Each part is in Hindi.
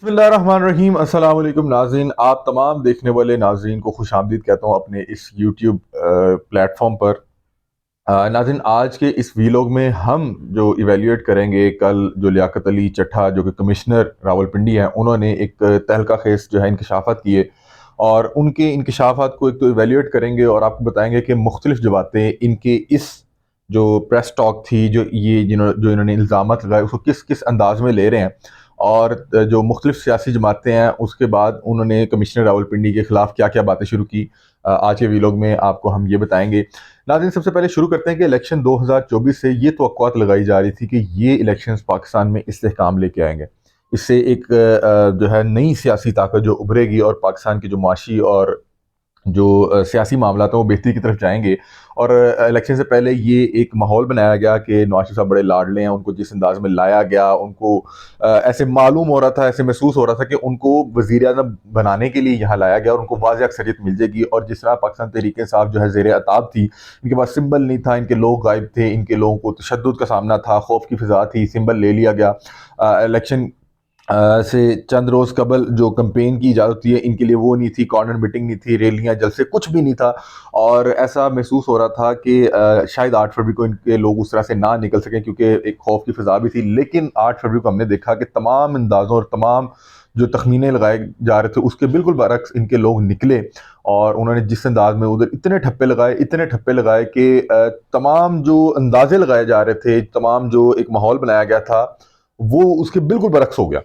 बिस्मिल्लाहिर्रहमानिर्रहीम। अस्सलाम वालेकुम नाज़रीन, आप तमाम देखने वाले नाज़रीन को खुशामदीद कहता हूँ अपने इस यूट्यूब प्लेटफॉर्म पर। नाज़रीन, आज के इस वीलॉग में हम जो इवेल्युएट करेंगे, कल जो लियाकत अली चट्ठा जो कि कमिश्नर रावलपिंडी हैं, उन्होंने एक तहलका खेस जो है इंकशाफात किए और उनके इंकशाफात को एक तो इवेल्युएट करेंगे और आपको बताएंगे कि मुख्तलिफ जो बातें इनके इस जो प्रेस टॉक थी, जो इन्होंने इल्ज़ामात लगाए उसको किस किस अंदाज में ले रहे हैं और जो मुख्तलिफ सियासी जमातें हैं उसके बाद उन्होंने कमिश्नर रावलपिंडी के खिलाफ क्या क्या बातें शुरू की। आज के वीलॉग में आपको हम ये बताएंगे। नाज़रीन, सबसे पहले शुरू करते हैं कि इलेक्शन 2024 से ये तवक्कुआत लगाई जा रही थी कि ये इलेक्शंस पाकिस्तान में इस्तेहकाम लेके आएंगे। इससे एक जो है नई सियासी ताकत जो उभरेगी और पाकिस्तान की जो माशी और जो सियासी मामलात हैं वो बेहतरी की तरफ जाएंगे। और इलेक्शन से पहले ये एक माहौल बनाया गया कि नवाज शरीफ साहब बड़े लाडले हैं, उनको जिस अंदाज में लाया गया, उनको ऐसे मालूम हो रहा था, ऐसे महसूस हो रहा था कि उनको वज़ीर आज़म बनाने के लिए यहाँ लाया गया और उनको वाज़ेह अक्सरियत मिल जाएगी। और जिस तरह पाकिस्तान तहरीक इंसाफ जो है ज़ेर अताब थी, इनके पास सिंबल नहीं था, इनके लोग गायब थे, इनके लोगों को तशद्दुद का सामना था, खौफ की फ़िज़ा थी, सिंबल ले लिया गया। इलेक्शन से चंद रोज़ कबल जो कैंपेन की इजाज़त होती है इनके लिए वो नहीं थी, कॉर्नर मीटिंग नहीं थी, रैलियां जलसे कुछ भी नहीं था। और ऐसा महसूस हो रहा था कि शायद 8 फरवरी को इनके लोग उस तरह से ना निकल सकें क्योंकि एक खौफ की फ़िज़ा भी थी। लेकिन 8 फरवरी को हमने देखा कि तमाम अंदाज़ों और तमाम जो तखमीने लगाए जा रहे थे उसके बिल्कुल बरक्स इनके लोग निकले और उन्होंने जिस अंदाज में उधर इतने ठप्पे लगाए कि तमाम जो अंदाजे लगाए जा रहे थे, तमाम जो एक माहौल बनाया गया था, वो उसके बिल्कुल बरक्स हो गया।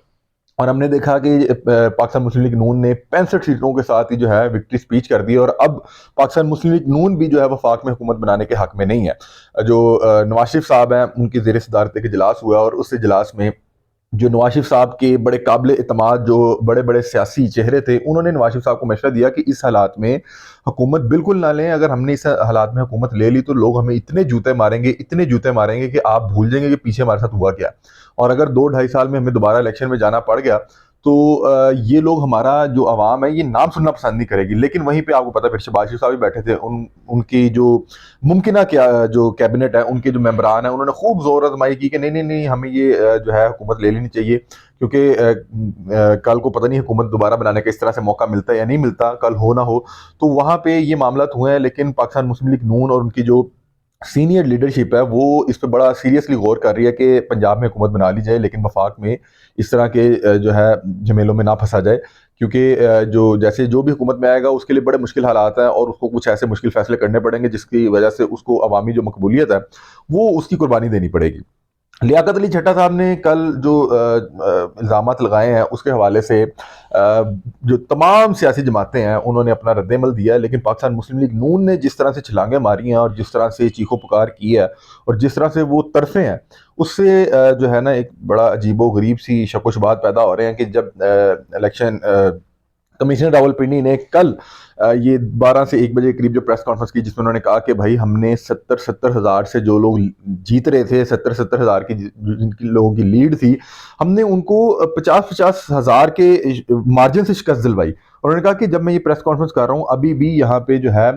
और हमने देखा कि पाकिस्तान मुस्लिम लीग नून ने 65 सीटों के साथ ही जो है विक्ट्री स्पीच कर दी और अब पाकिस्तान मुस्लिम लीग नून भी जो है वफाक में हुकूमत बनाने के हक में नहीं है। जो नवाज शरीफ साहब हैं उनकी ज़ेर सदारत एक इजलास हुआ और उस इजलास में जो नवाज शरीफ साहब के बड़े काबिल एतमाद जो बड़े बड़े सियासी चेहरे थे, उन्होंने नवाज शरीफ साहब को मशवरा दिया कि इस हालात में हुकूमत बिल्कुल ना लें। अगर हमने इस हालात में हुकूमत ले ली तो लोग हमें इतने जूते मारेंगे कि आप भूल जाएंगे कि पीछे हमारे साथ हुआ क्या। और अगर 2 ढाई साल में हमें दोबारा इलेक्शन में जाना पड़ गया तो ये लोग, हमारा जो आवाम है, ये नाम सुनना पसंद नहीं करेगी। लेकिन वहीं पे आपको पता है फिर शहबाज शरीफ साहब भी बैठे थे, उनकी जो मुमकिन क्या जो कैबिनेट है, उनके जो मेंबरान हैं, उन्होंने खूब जोर आजमाई की कि नहीं नहीं नहीं, हमें ये जो है हुकूमत ले लेनी चाहिए क्योंकि कल को पता नहीं हुकूमत दोबारा बनाने का इस तरह से मौका मिलता है या नहीं मिलता, कल हो ना हो। तो वहाँ पे ये मामला हुए हैं। लेकिन पाकिस्तान मुस्लिम लीग नून और उनकी जो सीनियर लीडरशिप है वो इस पे बड़ा सीरियसली गौर कर रही है कि पंजाब में हुकूमत बना ली जाए, लेकिन वफाक में इस तरह के जो है झमेलों में ना फंसा जाए क्योंकि जो जैसे जो भी हुकूमत में आएगा उसके लिए बड़े मुश्किल हालात हैं और उसको कुछ ऐसे मुश्किल फैसले करने पड़ेंगे जिसकी वजह से उसको अवामी जो मकबूलियत है वो उसकी कुर्बानी देनी पड़ेगी। लियाकत अली चट्टा साहब ने कल जो इल्ज़ामात लगाए हैं उसके हवाले से जो तमाम सियासी जमातें हैं उन्होंने अपना रद्दमल दिया है। लेकिन पाकिस्तान मुस्लिम लीग नून ने जिस तरह से छलांगे मारी हैं और जिस तरह से चीखो पुकार की है और जिस तरह से वो तरफे हैं, उससे जो है ना एक बड़ा अजीबो गरीब सी शक व शुबात पैदा हो रहे हैं कि जब इलेक्शन कमिश्नर रावलपिंडी ने कल ये 12 से 1 बजे के करीब जो प्रेस कॉन्फ्रेंस की जिसमें उन्होंने कहा कि भाई हमने 70 हज़ार से जो लोग जीत रहे थे, 70 हज़ार की जिनकी लोगों की लीड थी, हमने उनको 50 हज़ार के मार्जिन से शिकस्त दिलवाई। और उन्होंने कहा कि जब मैं ये प्रेस कॉन्फ्रेंस कर रहा हूँ अभी भी यहाँ पे जो है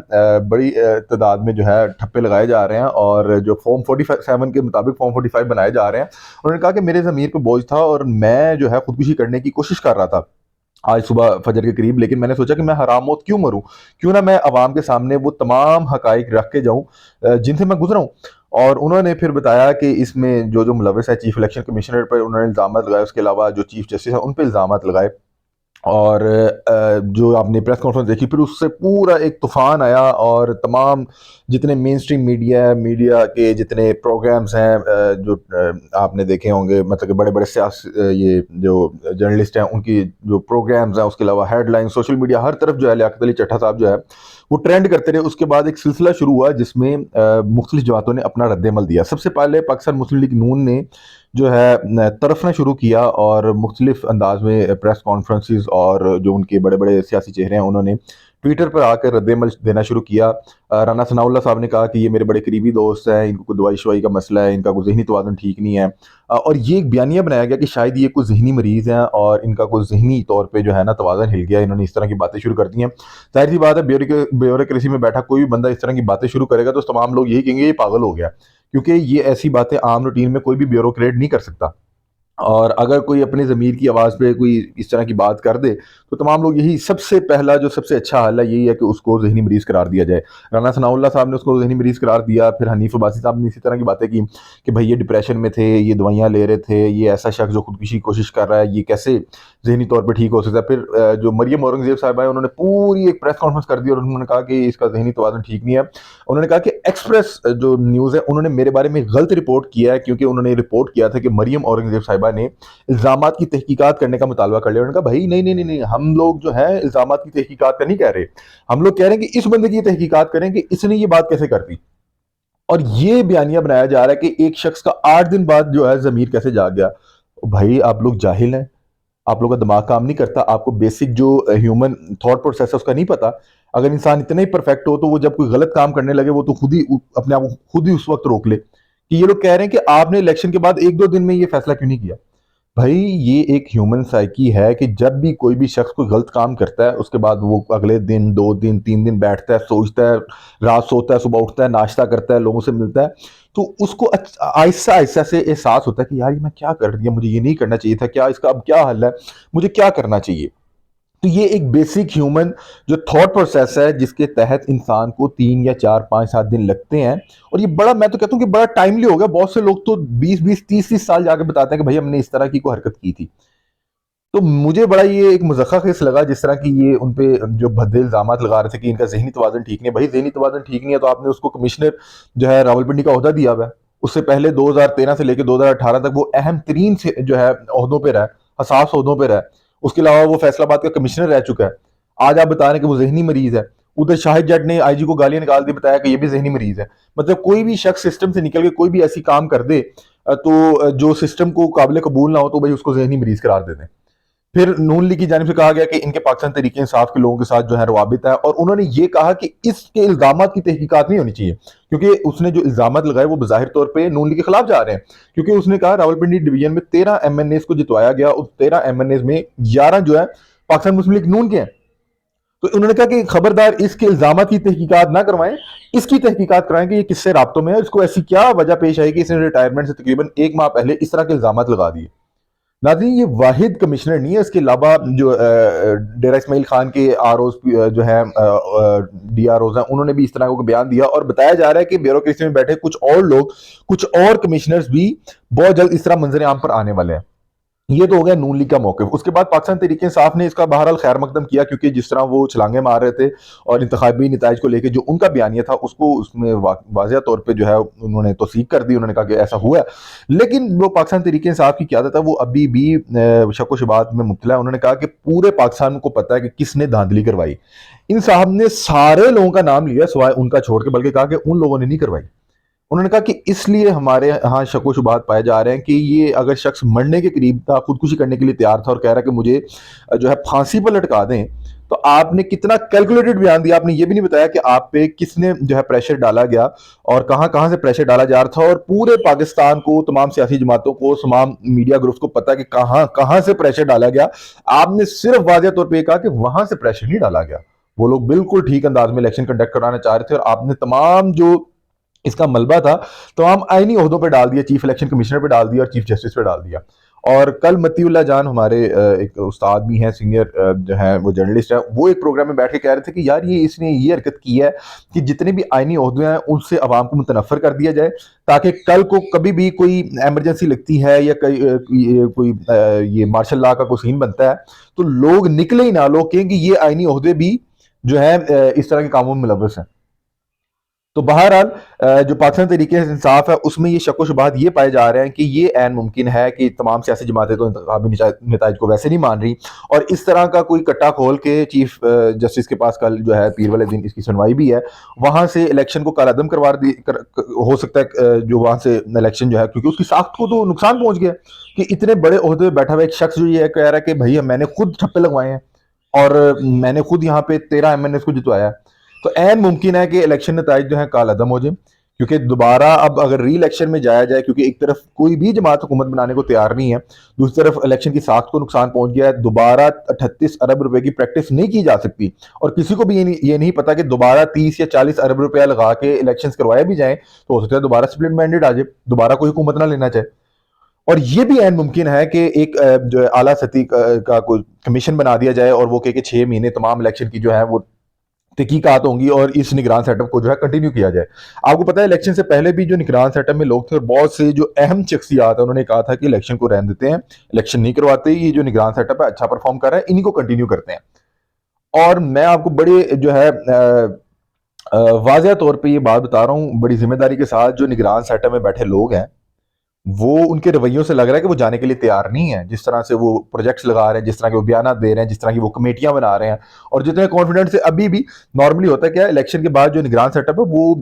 बड़ी तादाद में जो है ठप्पे लगाए जा रहे हैं और जो फॉर्म 47 के मुताबिक फॉर्म 45 बनाए जा रहे हैं। उन्होंने कहा कि मेरे ज़मीर पे बोझ था और मैं जो है खुदकुशी करने की कोशिश कर रहा था आज सुबह फजर के करीब, लेकिन मैंने सोचा कि मैं हराम मौत क्यों मरूं, क्यों ना मैं अवाम के सामने वो तमाम हकाइक रख के जाऊं जिनसे मैं गुजरा हूं। और उन्होंने फिर बताया कि इसमें जो जो मुलविस है चीफ इलेक्शन कमिश्नर पर उन्होंने इल्ज़ाम लगाए, उसके अलावा जो चीफ जस्टिस है उन पर इल्ज़ाम लगाए। और जो आपने प्रेस कॉन्फ्रेंस देखी फिर उससे पूरा एक तूफान आया और तमाम जितने मेन स्ट्रीम मीडिया है, मीडिया के जितने प्रोग्राम्स हैं जो आपने देखे होंगे, मतलब कि बड़े बड़े ये जो जर्नलिस्ट हैं उनकी जो प्रोग्राम्स हैं, उसके अलावा हेडलाइन सोशल मीडिया हर तरफ जो है लियाकत अली चट्टा साहब जो है वो ट्रेंड करते रहे। उसके बाद एक सिलसिला शुरू हुआ जिसमें मुख्तलिफ जमातों ने अपना रद्दमल दिया। सबसे पहले पाकिस्तान मुस्लिम लीग नून ने जो है तरफना शुरू किया और मुख्तलिफ अंदाज में प्रेस कॉन्फ्रेंसेस और जो उनके बड़े बड़े सियासी चेहरे हैं उन्होंने ट्विटर पर आकर रद्दमल देना शुरू किया। राना सनाउल्लाह साहब ने कहा कि ये मेरे बड़े करीबी दोस्त हैं, इनको कोई दवाई शवाई का मसला है, इनका कोई जहनी तवाज़ुन ठीक नहीं है। और ये एक बयानिया बनाया गया कि शायद ये कोई जहनी मरीज़ हैं और इनका कोई जहनी तौर पर जो है ना तवाज़ुन हिल गया। इन्होंने इस तरह की बातें शुरू कर दी हैं। जाहिर सी बात है ब्यूरोक्रेसी में बैठा कोई भी बंदा इस तरह की बातें शुरू करेगा तो तमाम लोग यही कहेंगे ये पागल हो गया, क्योंकि ये ऐसी बातें आम रूटीन में कोई भी ब्यूरोक्रेट नहीं कर सकता। और अगर कोई अपनी ज़मीर की आवाज़ पे कोई इस तरह की बात कर दे, तो तमाम लोग यही सबसे पहला जो सबसे अच्छा हल है यही है कि उसको ज़हनी मरीज़ करार दिया जाए। राना सनाउल्लाह साहब ने उसको ज़हनी मरीज़ करार दिया, फिर हनीफ अब्बासी साहब ने इसी तरह की बातें की कि भई ये डिप्रेशन में थे, ये दवाइयाँ ले रहे थे, ये ऐसा शख्स जो खुदकुशी की कोशिश कर रहा है, ये कैसे ज़हनी तौर पे ठीक हो सकता है। फिर जो मरियम औरंगज़ेब साहिबा है उन्होंने पूरी एक प्रेस कॉन्फ्रेंस कर दी और उन्होंने कहा कि इसका ज़हनी तवाज़ुन ठीक नहीं है। उन्होंने कहा कि एक्सप्रेस जो न्यूज़ है उन्होंने मेरे बारे में गलत रिपोर्ट किया है, क्योंकि उन्होंने रिपोर्ट किया था कि मरियम औरंगज़ेब साहिबा ने इल्ज़ामात की तहकीकात करने का मुतालबा कर लिया। उन्होंने कहा भाई नहीं नहीं नहीं नहीं, हम लोग जो है इल्ज़ामात की तहकीकात का नहीं कह रहे, हम लोग कह रहे हैं कि इस बंदे की तहकीकात करें कि इसने ये बात कैसे कर दी। और ये बयानिया बनाया जा रहा है कि एक शख्स का 8 दिन बाद जो है जमीर कैसे जाग गया। भाई आप लोग जाहिल हैं, आप लोगों का दिमाग काम नहीं करता, आपको बेसिक जो ह्यूमन थॉट प्रोसेस है उसका नहीं पता। अगर इंसान इतना ही परफेक्ट हो तो वो जब कोई गलत काम करने लगे वो तो खुद ही अपने आप को खुद ही उस वक्त रोक ले। कि ये लोग कह रहे हैं कि आपने इलेक्शन के बाद 1-2 दिन में ये फैसला क्यों नहीं किया। भाई ये एक ह्यूमन साइकी है कि जब भी कोई भी शख्स कोई गलत काम करता है उसके बाद वो अगले दिन 2 दिन 3 दिन बैठता है, सोचता है, रात सोता है, सुबह उठता है, नाश्ता करता है, लोगों से मिलता है, तो उसको आहिस्ता आहिस्ता से एहसास होता है कि यार ये मैं क्या कर दिया, मुझे ये नहीं करना चाहिए था, क्या इसका अब क्या हल है, मुझे क्या करना चाहिए। तो ये एक बेसिक ह्यूमन जो थॉट प्रोसेस है जिसके तहत इंसान को 3 या 4 5 7 दिन लगते हैं। और ये बड़ा, मैं तो कहता हूँ कि बड़ा टाइमली हो गया। बहुत से लोग तो 20 20 30 30 साल जाके बताते हैं कि भाई हमने इस तरह की कोई हरकत की थी। तो मुझे बड़ा ये एक मज़ाक़ा खेस लगा जिस तरह की ये उन पे जो भद्दे इल्ज़ामात लगा रहे थे कि इनका ज़हनी तवाज़ुन ठीक नहीं है। भाई ज़हनी तवाज़ुन ठीक नहीं है तो आपने उसको कमिश्नर जो है रावलपिंडी का ओहदा दिया हुआ है। उससे पहले 2013 से लेकर 2018 तक वो अहम तरीन से जो है ओहदों पे रहा है, हसास ओहदों पे रहा है। उसके अलावा वो फैसलाबाद का कमिश्नर रह चुका है। आज आप बता रहे हैं कि वो ज़हनी मरीज़ है। उधर शाहिद जट ने आईजी को गालियाँ निकाल दी, बताया कि ये भी ज़हनी मरीज़ है। मतलब कोई भी शख्स सिस्टम से निकल के कोई भी ऐसी काम कर दे तो जो सिस्टम को काबिल कबूल ना हो तो भाई उसको ज़हनी मरीज़ करार दे दें। फिर नून लीग की जानिब से कहा गया कि इनके पाकिस्तान तहरीक इंसाफ के लोगों के साथ जो है रवाबित है, और उन्होंने ये कहा कि इसके इल्जामात की तहकीकात नहीं होनी चाहिए, क्योंकि उसने जो इल्जामात लगाए वो बज़ाहिर तौर पे नून लीग के खिलाफ जा रहे हैं। क्योंकि उसने कहा रावलपिंडी डिवीजन में 13 MNAs को जितवाया गया, उस 13 MNAs में 11 जो है पाकिस्तान मुस्लिम लीग नून के हैं। तो उन्होंने कहा कि खबरदार इसके इल्जामात की तहकीकात ना करवाएं, इसकी तहकीकात कराएं कि ये किससे राब्तों में है, इसको ऐसी क्या वजह पेश आई कि इसने रिटायरमेंट से तकरीबन 1 माह पहले इस तरह के इल्जामात लगा दिए। नाज़रीन ये वाहिद कमिश्नर नहीं है, इसके अलावा जो डेरा इस्माइल खान के आर जो है डी आर ओज हैं उन्होंने भी इस तरह का बयान दिया, और बताया जा रहा है कि ब्यूरोक्रेसी में बैठे कुछ और लोग, कुछ और कमिश्नर्स भी बहुत जल्द इस तरह मंजर आम पर आने वाले हैं। ये तो हो गया नून लीग का मौक़िफ़। उसके बाद पाकिस्तान तहरीक इंसाफ ने इसका बहरहाल खैर मकदम किया, क्योंकि जिस तरह वो छलांगे मार रहे थे और इंतखाबी नताइज को लेकर जो उनका बयानिया था उसको उसमें वाज़िया तौर पे जो है उन्होंने तौसीक कर दी। उन्होंने कहा कि ऐसा हुआ है, लेकिन वो पाकिस्तान तहरीक इंसाफ की क़यादत है वो अभी भी शक व शुबात में मुब्तला है। उन्होंने कहा कि पूरे पाकिस्तान को पता है कि किसने धांधली करवाई। इन साहब ने सारे लोगों का नाम लिया सिवाय उनका छोड़ के, बल्कि कहा कि उन लोगों ने नहीं करवाई। उन्होंने कहा कि इसलिए हमारे यहाँ शक-व-शुबहात पाए जा रहे हैं कि ये अगर शख्स मरने के करीब था, खुदकुशी करने के लिए तैयार था और कह रहा है कि मुझे जो है फांसी पर लटका दें, तो आपने कितना कैलकुलेटेड बयान दिया। आपने ये भी नहीं बताया कि आप पे किसने जो है प्रेशर डाला गया और कहाँ-कहाँ से प्रेशर डाला जा रहा था, और पूरे पाकिस्तान को, तमाम सियासी जमातों को, तमाम मीडिया ग्रुप्स को पता है कि कहाँ-कहाँ से प्रेशर डाला गया। आपने सिर्फ वाज़िया तौर पे ये कहा कि वहाँ से प्रेशर नहीं डाला गया। वो लोग बिल्कुल ठीक अंदाज में इलेक्शन कंडक्ट कराना चाह रहे थे और आपने तमाम जो इसका मलबा था तमाम आईनी ओहदों पे डाल दिया, चीफ इलेक्शन कमिश्नर पे डाल दिया और चीफ जस्टिस पे डाल दिया। और कल मतीउल्लाह जान हमारे एक उस्ताद भी हैं, सीनियर जो हैं वो जर्नलिस्ट हैं, वो एक प्रोग्राम में बैठ के कह रहे थे कि यार ये इसने ये हरकत की है कि जितने भी आईनी ओहदे हैं उनसे अवाम को मुतनफ़र कर दिया जाए, ताकि कल को कभी भी कोई एमरजेंसी लगती है या कोई ये मार्शल लॉ का कोई सीन बनता है तो लोग निकले ही ना, लोग कहें कि ये आईनी ओहदे भी जो है इस तरह के कामों में मुलव्वस हैं। तो बहरहाल जो पाकिस्तान तरीके से इंसाफ है उसमें ये शक व शुबहात ये पाए जा रहे हैं कि ये ऐन मुमकिन है कि तमाम सियासी जमातें तो इंतखाबी नताइज को वैसे नहीं मान रही, और इस तरह का कोई कट्टा खोल के चीफ जस्टिस के पास कल जो है पीर वाले दिन इसकी सुनवाई भी है, वहां से इलेक्शन को कालादम करवा दी हो सकता है जो वहां से इलेक्शन जो है, क्योंकि उसकी साख्त को तो नुकसान पहुंच गया कि इतने बड़े ओहदे पे बैठा हुआ एक शख्स जो ये कह रहा है कि भैया मैंने खुद ठप्पे लगवाए हैं और मैंने खुद यहाँ पे 13 MNAs को जितवाया है। तो ऐन मुमकिन है कि इलेक्शन नताइज जो है कालअदम हो जाए, क्योंकि दोबारा अब अगर री इलेक्शन में जाया जाए, क्योंकि एक तरफ कोई भी जमात हुकूमत बनाने को तैयार नहीं है, दूसरी तरफ इलेक्शन की साख्त को नुकसान पहुंच गया है, दोबारा 38 अरब रुपए की प्रैक्टिस नहीं की जा सकती, और किसी को भी ये नहीं पता कि दोबारा 30 या 40 अरब रुपया लगा के इलेक्शन करवाए भी जाए तो हो सकता है दोबारा स्प्लिट मैंडेट आ जाए, दोबारा कोई हुकूमत ना लेना चाहे। और ये भी ऐन मुमकिन है कि एक जो है आला सती का कोई कमीशन बना दिया जाए और वो कहे कि 6 महीने तमाम इलेक्शन की जो है वो तहकीकात होंगी और इस निगरान सेटअप को जो है कंटिन्यू किया जाए। आपको पता है इलेक्शन से पहले भी जो निगरान सेटअप में लोग थे और बहुत से जो अहम शख्सियात है उन्होंने कहा था कि इलेक्शन को रहने देते हैं, इलेक्शन नहीं करवाते, ये जो निगरान सेटअप है अच्छा परफॉर्म कर रहा है, इन्हीं को कंटिन्यू करते हैं। और मैं आपको बड़े जो है वाजिया तौर पे ये बात बता रहा हूँ बड़ी जिम्मेदारी के साथ, जो निगरान सेटअप में बैठे लोग हैं वो उनके रवैयों से लग रहा है कि वो जाने के लिए तैयार नहीं है। जिस तरह से वो प्रोजेक्ट्स लगा रहे हैं, जिस तरह के वो बयान दे रहे हैं, जिस तरह की वो कमेटियां बना रहे हैं, और जितने कॉन्फिडेंट से अभी भी नॉर्मली होता है क्या, इलेक्शन के बाद जो निगरान सेटअप है वो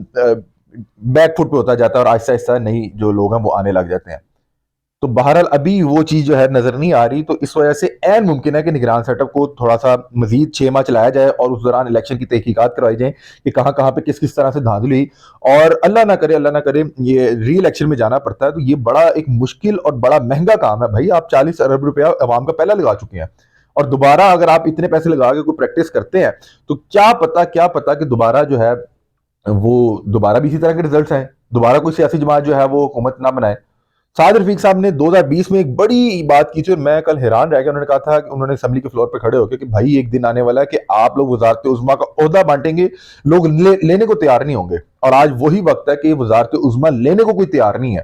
बैक फुट पे होता जाता है और आहिस्ता आहिस्ता नई जो लोग हैं वो आने लग जाते हैं। तो बहरहाल अभी वो चीज जो है नजर नहीं आ रही, तो इस वजह से ऐन मुमकिन है कि निगरान सेटअप को थोड़ा सा मजीद 6 माह चलाया जाए और उस दौरान इलेक्शन की तहकीकात करवाई जाए कि कहाँ कहाँ पे किस किस तरह से धांधली हुई। और अल्लाह ना करे ये री इलेक्शन में जाना पड़ता है तो ये बड़ा एक मुश्किल और बड़ा महंगा काम है भाई। आप 40 अरब रुपया अवाम का पहला लगा चुके हैं और दोबारा अगर आप इतने पैसे लगा के कोई प्रैक्टिस करते हैं तो क्या पता कि दोबारा जो है वो दोबारा भी इसी तरह के रिजल्ट आए, दोबारा कोई सियासी जमात जो है वो हुकूमत ना बनाए। साद रफीक साहब ने 2020 में एक बड़ी बात की थी और मैं कल हैरान रह गया। उन्होंने कहा था कि उन्होंने असेंबली के फ्लोर पे खड़े होकर कि भाई एक दिन आने वाला है कि आप लोग वजारत उज़्मा का ओहदा बांटेंगे, लोग लेने को तैयार नहीं होंगे। और आज वही वक्त है कि वजारत उज़्मा लेने को कोई तैयार नहीं है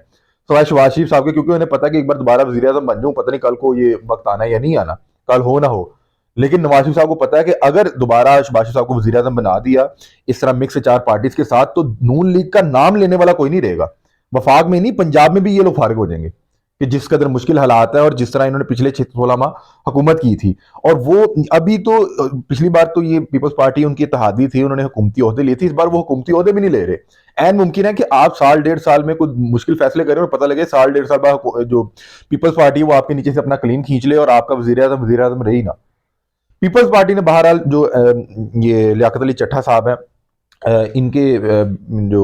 सवाए शहबाज शरीफ साहब के, क्योंकि उन्हें पता है कि एक बार दोबारा वजीर आजम बन जाऊं, पता नहीं कल को ये वक्त आना है या नहीं आना, कल हो ना हो। लेकिन नवाज शरीफ साहब को पता है कि अगर दोबारा शहबाज शरीफ साहब को वजीर आजम बना दिया इस तरह मिक्स 4 पार्टीज के साथ, तो नून लीग का नाम लेने वाला कोई नहीं रहेगा। वफाक में नहीं, पंजाब में भी ये लोग फारिग हो जाएंगे कि जिस कदर मुश्किल हालात है और जिस तरह इन्होंने पिछले 16 माह हुकूमत की थी। और वो अभी तो पिछली बार तो ये पीपल्स पार्टी उनकी इत्तेहादी थी, उन्होंने हुकूमती ओहदे लिए थे, इस बार वो हुकूमती ओहदे भी नहीं ले रहे। ऐन मुमकिन है कि आप साल 1.5 साल में कुछ मुश्किल फैसले करें और पता लगे साल 1.5 साल बाद जो पीपल्स पार्टी है वो आपके नीचे से अपना क्लीन खींच ले और आपका वजीर आजम रही ना। पीपल्स पार्टी ने बहरहाल जो ये लियाकत अली चट्टा साहब है, इनके जो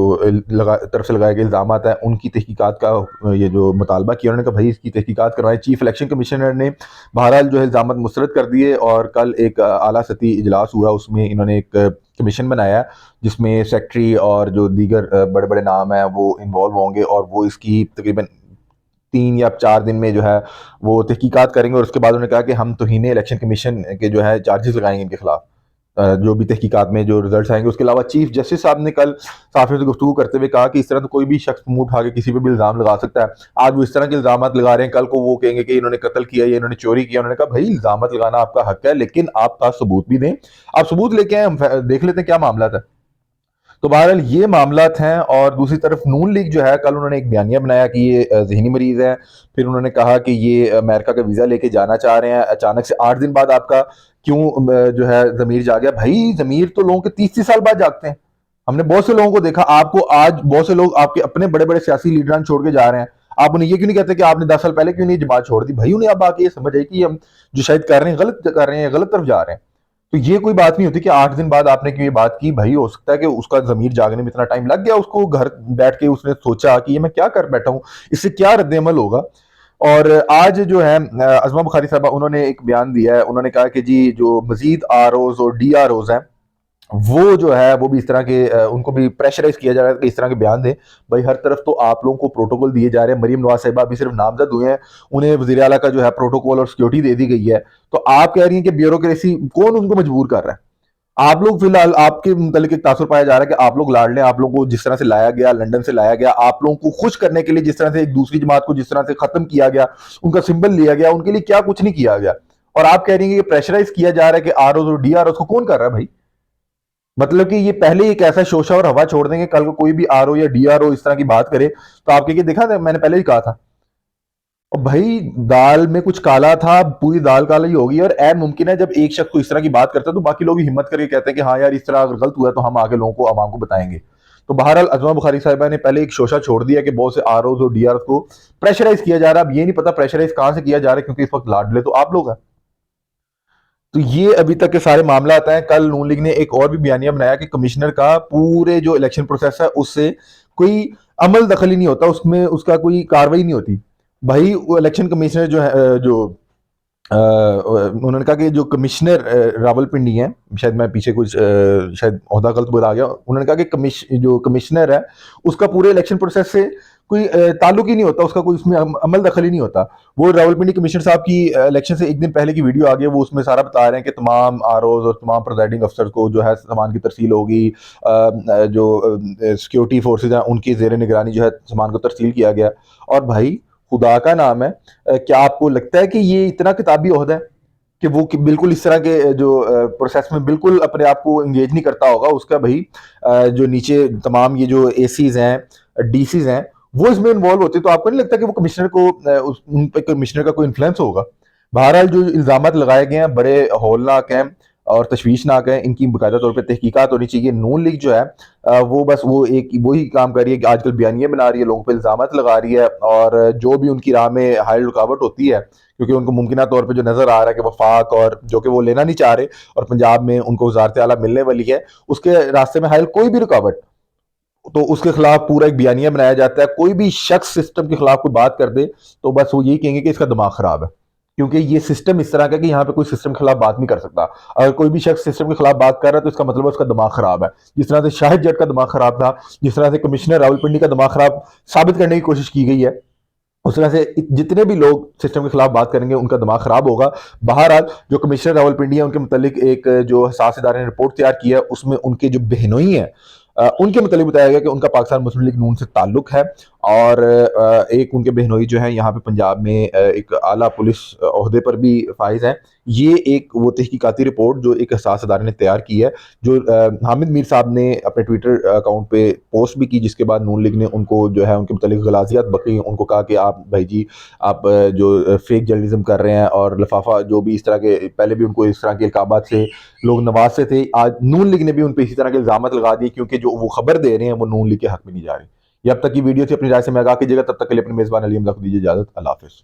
तरफ से लगाए गए इल्ज़ाम हैं उनकी तहकीकात का ये जो मुतालबा किया, उन्होंने कहा भाई इसकी तहकीकात करवाएं। चीफ इलेक्शन कमिश्नर ने बहरहाल जो है इल्ज़ाम मुस्तरद कर दिए और कल एक आला सती इजलास हुआ, उसमें इन्होंने एक कमीशन बनाया जिसमें सेक्रेटरी और जो दीगर बड़े बड़े नाम हैं वो इन्वॉल्व होंगे और वो इसकी तकरीबन 3 या 4 दिन में जो है वो तहकीकात करेंगे। और उसके बाद उन्होंने कहा कि हम तौहीन इलेक्शन कमीशन के जो है चार्जेस लगाएंगे इनके खिलाफ जो भी तहकीकात में जो रिजल्ट आएंगे। उसके अलावा चीफ जस्टिस साहब ने कल साफियों से गुफ्तगू करते हुए कहा कि इस तरह तो कोई भी शख्स मुंह उठा के किसी पे भी इल्जाम लगा सकता है। आज वो इस तरह के इल्जाम लगा रहे हैं, कल को वो कहेंगे कि इन्होंने कत्ल किया या इन्होंने चोरी किया। उन्होंने कहा भाई इल्जाम लगाना आपका हक है, लेकिन आप पास सबूत भी दें, आप सबूत लेके आए, हम देख लेते हैं क्या मामला था। तो बहरहाल ये मामलात हैं। और दूसरी तरफ नून लीग जो है, कल उन्होंने एक बयानिया बनाया कि ये जहनी मरीज है। फिर उन्होंने कहा कि ये अमेरिका का वीज़ा लेके जाना चाह रहे हैं, अचानक से 8 दिन बाद आपका क्यों जो है ज़मीर जाग गया। भाई ज़मीर तो लोगों के 30-30 साल बाद जागते हैं। हमने बहुत से लोगों को देखा, आपको आज बहुत से लोग आपके अपने बड़े बड़े सियासी लीडरान छोड़ के जा रहे हैं, आप उन्हें ये क्यों नहीं कहते कि आपने 10 साल पहले क्यों नहीं जमात छोड़ दी। भाई उन्हें अब आके ये समझ आई कि हम जो शायद कर रहे हैं गलत कर रहे हैं, गलत तरफ जा रहे हैं। तो ये कोई बात नहीं होती कि 8 दिन बाद आपने क्यों ये बात की। भाई हो सकता है कि उसका जमीर जागने में इतना टाइम लग गया, उसको घर बैठ के उसने सोचा कि ये मैं क्या कर बैठा हूं, इससे क्या रद्द-ए-अमल होगा। और आज जो है अज़मा बुखारी साहबा उन्होंने एक बयान दिया है, उन्होंने कहा कि जी जो मजीद आरओज और डी आरओज हैं वो जो है वो भी इस तरह के उनको भी प्रेशराइज किया जा रहा है कि इस तरह के बयान दें। भाई हर तरफ तो आप लोगों को प्रोटोकॉल दिए जा रहे हैं, मरीम नवाज साहिबा अभी सिर्फ नामजद हुए हैं, उन्हें वज़ीर आला का जो है प्रोटोकॉल और सिक्योरिटी दे दी गई है। तो आप कह रही हैं कि ब्यूरोक्रेसी, कौन उनको मजबूर कर रहा है। आप लोग फिलहाल आपके मुतालिक एक तासुर पाया जा रहा है कि आप लोग लाड़ लें, आप लोगों को जिस तरह से लाया गया, लंदन से लाया गया, आप लोगों को खुश करने के लिए जिस तरह से एक दूसरी जमात को जिस तरह से खत्म किया गया, उनका सिंबल लिया गया, उनके लिए क्या कुछ नहीं किया गया। और आप कह रही हैं कि प्रेशराइज किया जा रहा है कि आर और डी आर को कौन कर रहा है भाई। मतलब कि ये पहले एक ऐसा शोशा और हवा छोड़ देंगे, कल को कोई भी आर ओ या डी आर ओ इस तरह की बात करे तो आप कहेंगे देखा था मैंने पहले ही कहा था। और भाई दाल में कुछ काला था, पूरी दाल काली होगी। और ऐन मुमकिन है जब एक शख्स को इस तरह की बात करता है तो बाकी लोग भी हिम्मत करके कहते हैं कि हाँ यार इस तरह अगर गलत हुआ है तो हम आगे लोगों को आवाम को बताएंगे। तो बहरहाल अज़मा बुखारी साहिबा ने पहले एक शोशा छोड़ दिया कि बहुत से आर और डी आर को प्रेशराइज किया जा रहा है। अब ये नहीं पता प्रेशराइज कहां से किया जा रहा है, क्योंकि इस वक्त लाडले तो आप लोग हैं। तो ये अभी तक के सारे मामला आता है। कल नून लीग ने एक और भी बयानिया बनाया कि कमिश्नर का पूरे जो इलेक्शन प्रोसेस है उससे कोई अमल दखल ही नहीं होता, उसमें उसका कोई कार्रवाई नहीं होती। भाई वो इलेक्शन कमिश्नर जो है जो उन्होंने कहा कि जो कमिश्नर रावलपिंडी हैं, शायद मैं पीछे कुछ शायद ओहदा गलत बता गया, उन्होंने कहा कि जो कमिश्नर है उसका पूरे इलेक्शन प्रोसेस से कोई ताल्लुक ही नहीं होता उसका, कोई उसमें अमल दखल ही नहीं होता। वो रावलपिंडी कमिश्नर साहब की इलेक्शन से एक दिन पहले की वीडियो आ गई, वो उसमें सारा बता रहे हैं कि तमाम आरओज और तमाम प्रिजाइडिंग अफसर को जो है सामान की तरसील होगी, जो सिक्योरिटी फोर्सेज हैं उनकी जेर निगरानी जो है सामान को तरसील किया गया। और भाई खुदा का नाम है, क्या आपको लगता है कि ये इतना किताबी ओहदा है कि वो कि बिल्कुल इस तरह के जो प्रोसेस में बिल्कुल अपने आप को इंगेज नहीं करता होगा? उसका भाई जो नीचे तमाम ये जो एसीज हैं, डीसीज हैं, वो इसमें इन्वॉल्व होते हैं, तो आपको नहीं लगता कि वो कमिश्नर को उन पे कमिश्नर का कोई इन्फ्लुएंस होगा? बहरहाल जो इल्जाम लगाए गए हैं बड़े हौलनाक हैं और तशवीशनाक है, इनकी बाकायदा तौर पर तहकीकात होनी चाहिए। नून लीग जो है वो बस वो एक वही काम कर रही है कि आजकल बयानियां बना रही है, लोगों पर इल्जाम लगा रही है, और जो भी उनकी राह में हाइल रुकावट होती है, क्योंकि उनको मुमकिन तौर पर जो नजर आ रहा है कि वफाक और जो कि वो लेना नहीं चाह रहे और पंजाब में उनको वजारत आला मिलने वाली है, उसके रास्ते में हाइल कोई भी रुकावट, तो उसके खिलाफ पूरा एक बयानिया बनाया जाता है। कोई भी शख्स सिस्टम के खिलाफ कोई बात कर दे तो बस वो यही कहेंगे कि इसका दिमाग खराब है, क्योंकि ये सिस्टम इस तरह का है कि यहाँ पे कोई सिस्टम के खिलाफ बात नहीं कर सकता। अगर कोई भी शख्स सिस्टम के खिलाफ बात कर रहा है तो इसका मतलब है उसका दिमाग खराब है। जिस तरह से शाहिद जट का दिमाग खराब था, जिस तरह से कमिश्नर रावलपिंडी का दिमाग खराब साबित करने की कोशिश की गई है, उस तरह से जितने भी लोग सिस्टम के खिलाफ बात करेंगे उनका दिमाग खराब होगा। बहरहाल जो कमिश्नर रावलपिंडी है उनके मुतालिक एक जो हसास इदारे ने रिपोर्ट तैयार की है, उसमें उनके जो बहनोई है उनके मुतालिक बताया गया कि उनका पाकिस्तान मुस्लिम लीग नून से ताल्लुक है, और एक उनके बहनोई जो है यहाँ पे पंजाब में एक आला पुलिस ओहदे पर भी फाइज है। ये एक वो तहकीकाती रिपोर्ट जो एक हसास इदारे ने तैयार की है, जो हामिद मीर साहब ने अपने ट्विटर अकाउंट पे पोस्ट भी की, जिसके बाद नून लीग ने उनको जो है उनके मुतालिक गलाजियात बकी, उनको कहा कि आप भाई जी आप जो फेक जर्नलिज्म कर रहे हैं और लफाफा जो भी इस तरह के, पहले भी उनको इस तरह के इल्काबात से लोग नवाजते थे, आज नून लीग ने भी उन पर इसी तरह के इल्जाम लगा दिए, क्योंकि जो वो खबर दे रहे हैं वो नून लीग के हक में नहीं जा रही। ये अब तक की वीडियो थी, अपनी राय से मैं आगाह कीजिएगा। तब तक के लिए अपने मेजबान अली अमला को दीजिए इजाजत। अल्लाह हाफिज़।